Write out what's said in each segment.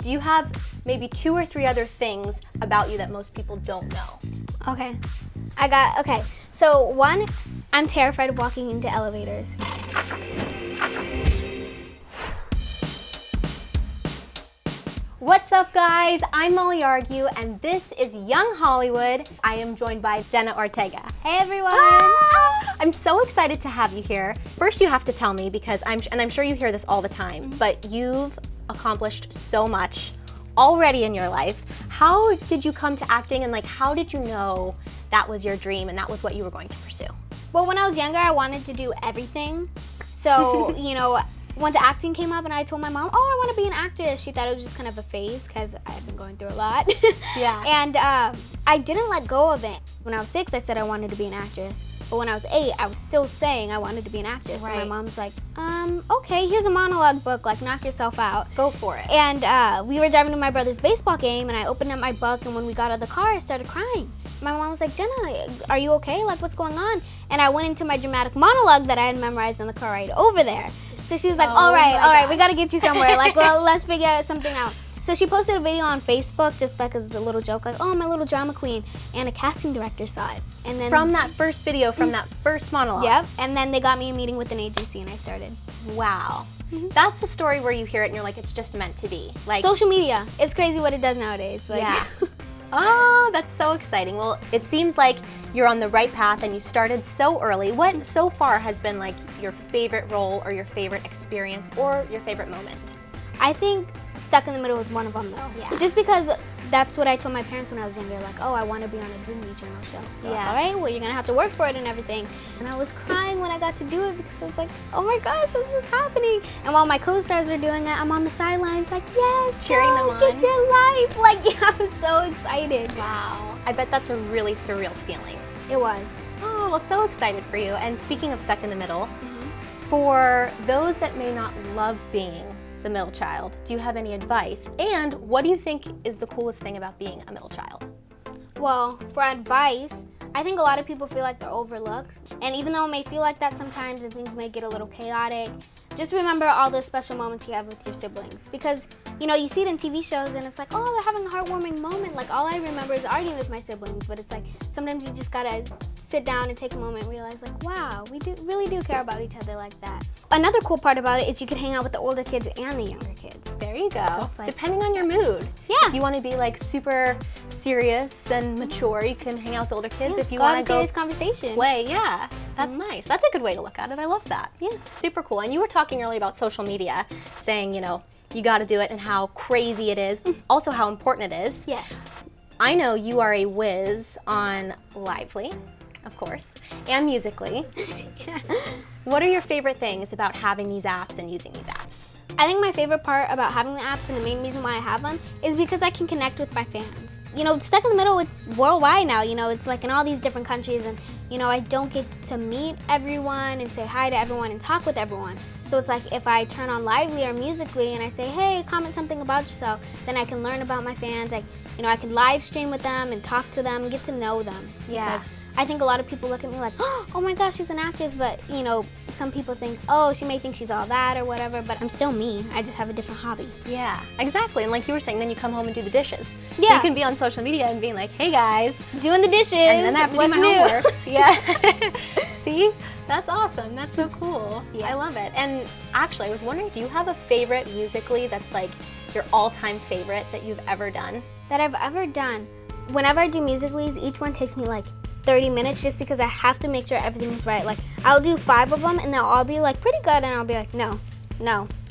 Do you have maybe 2 or 3 other things about you that most people don't know? Okay. Okay. So 1, I'm terrified of walking into elevators. What's up, guys? I'm Molly Argue, and this is Young Hollywood. I am joined by Jenna Ortega. Hey, everyone. I'm so excited to have you here. First, you have to tell me, because I'm sure you hear this all the time, but you've accomplished so much already in your life. How did you come to acting, and how did you know that was your dream and that was what you were going to pursue? Well, when I was younger, I wanted to do everything. So, once acting came up and I told my mom, oh, I want to be an actress, she thought it was just kind of a phase because I had been going through a lot. Yeah. And I didn't let go of it. When I was 6, I said I wanted to be an actress. But when I was 8, I was still saying I wanted to be an actress. Right. And my mom's like, okay, here's a monologue book, knock yourself out. Go for it. And we were driving to my brother's baseball game, and I opened up my book, and when we got out of the car, I started crying. My mom was like, Jenna, are you okay? What's going on? And I went into my dramatic monologue that I had memorized in the car ride over there. So she was like, all right, we gotta get you somewhere. Well, let's figure something out. So she posted a video on Facebook just as a little joke, oh, my little drama queen. And a casting director saw it. And then from that first video, from that first monologue. Yep. And then they got me a meeting with an agency, and I started. Wow. Mm-hmm. That's the story where you hear it and you're like, it's just meant to be. Social media. It's crazy what it does nowadays. Yeah. Oh, that's so exciting. Well, it seems like you're on the right path and you started so early. What so far has been your favorite role or your favorite experience or your favorite moment? I think Stuck in the Middle was one of them, though. Yeah. Just because that's what I told my parents when I was younger, oh, I want to be on a Disney Channel show. They're Yeah. All right, well, you're going to have to work for it and everything. And I was crying when I got to do it because I was like, oh my gosh, this is happening. And while my co-stars were doing it, I'm on the sidelines yes, cheering them on. Get your life. I was so excited. Wow. I bet that's a really surreal feeling. It was. Oh, well, so excited for you. And speaking of Stuck in the Middle, for those that may not love being the middle child, do you have any advice? And what do you think is the coolest thing about being a middle child? Well, for advice, I think a lot of people feel like they're overlooked. And even though it may feel like that sometimes and things may get a little chaotic, just remember all those special moments you have with your siblings. Because, you see it in TV shows and it's oh, they're having a heartwarming moment. All I remember is arguing with my siblings. But it's sometimes you just gotta sit down and take a moment and realize wow, we really do care about each other like that. Another cool part about it is you can hang out with the older kids and the younger kids. There you go. So depending on your mood. Yeah. If you want to be super serious and mature, you can hang out with the older kids. Yeah. If you want to go serious conversation. Play, yeah. That's nice. That's a good way to look at it. I love that. Yeah. Super cool. And you were talking earlier about social media, saying, you got to do it and how crazy it is, also how important it is. Yes. I know you are a whiz on Lively, of course, and Musically. What are your favorite things about having these apps and using these apps? I think my favorite part about having the apps and the main reason why I have them is because I can connect with my fans. Stuck in the Middle, it's worldwide now. It's in all these different countries, and I don't get to meet everyone and say hi to everyone and talk with everyone. So it's if I turn on Lively or Musically and I say, hey, comment something about yourself, then I can learn about my fans. I can live stream with them and talk to them and get to know them. Yeah. Because I think a lot of people look at me oh my gosh, she's an actress, but some people think, oh, she may think she's all that or whatever, but I'm still me. I just have a different hobby. Yeah, exactly. And like you were saying, then you come home and do the dishes. Yeah. So you can be on social media and being like, hey guys. Doing the dishes. And then I have to do my new? homework. Yeah. See? That's awesome. That's so cool. Yeah. I love it. And actually, I was wondering, do you have a favorite Musically that's your all-time favorite that you've ever done? That I've ever done. Whenever I do Musicallys, each one takes me 30 minutes just because I have to make sure everything's right. I'll do 5 of them and they'll all be pretty good, and I'll be no.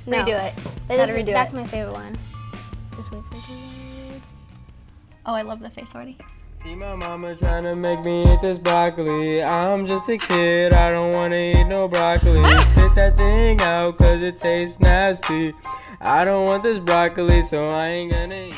Redo it. That's my favorite one. Just wait for it to load. Oh, I love the face already. See my mama trying to make me eat this broccoli. I'm just a kid, I don't want to eat no broccoli. Spit that thing out cause it tastes nasty. I don't want this broccoli, so I ain't gonna eat.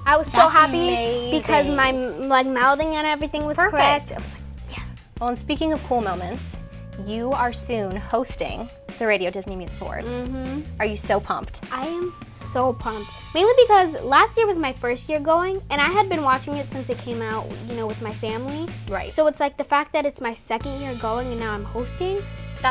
I was so That's happy amazing. because my mouthing and everything was correct. I was yes. Well, and speaking of cool moments, you are soon hosting the Radio Disney Music Awards. Mm-hmm. Are you so pumped? I am so pumped. Mainly because last year was my first year going, and I had been watching it since it came out, with my family. Right. So it's the fact that it's my second year going and now I'm hosting,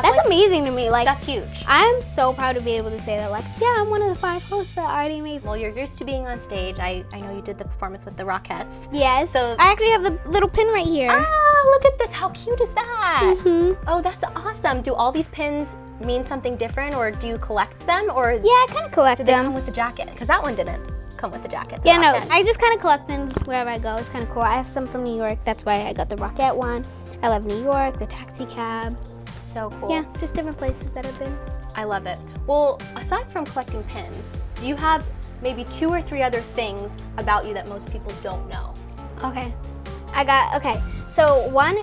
That's amazing to me. Like, that's huge. I'm so proud to be able to say that. Like, yeah, I'm one of the 5 hosts for Already Amazing. Well, you're used to being on stage. I know you did the performance with the Rockettes. Yes. So I actually have the little pin right here. look at this. How cute is that? Mm-hmm. Oh, that's awesome. Do all these pins mean something different, or do you collect them, or Yeah, I kind of collect did they them. come with the jacket? Because that one didn't come with the jacket. the Yeah, no, Rockette. I just kind of collect things wherever I go. It's kind of cool. I have some from New York. That's why I got the Rockette one. I love New York, the taxi cab. So cool. Yeah, just different places that I've been. I love it. Well, aside from collecting pins, do you have maybe 2 or 3 other things about you that most people don't know? Okay. So one,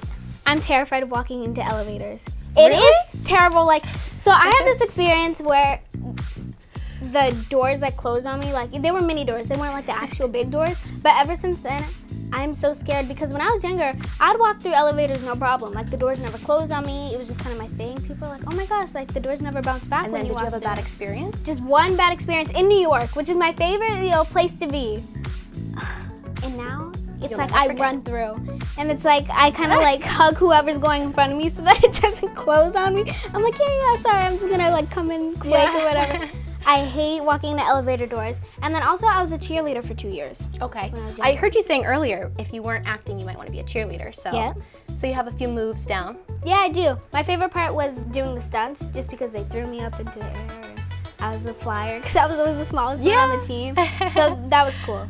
I'm terrified of walking into elevators. Really? It is terrible. Like, so I had this experience where the doors that closed on me, like, they were mini doors. They weren't like the actual big doors. But ever since then, I'm so scared because when I was younger, I'd walk through elevators no problem. Like, the doors never closed on me. It was just kind of my thing. People are like, oh my gosh, like, the doors never bounce back And when then you did you walk have a through. bad experience? Just one bad experience in New York, which is my favorite, place to be. And now it's You'll like never I forget. run through, and it's like I kind of like hug whoever's going in front of me so that it doesn't close on me. I'm like, yeah, sorry, I'm just gonna like come in quick or whatever. I hate walking into elevator doors. And then also I was a cheerleader for 2 years. Okay. When I was I younger. heard you saying earlier, if you weren't acting, you might want to be a cheerleader. So, Yeah. So you have a few moves down. Yeah, I do. My favorite part was doing the stunts, just because they threw me up into the air. And I was the flyer because I was always the smallest one on the team. So that was cool.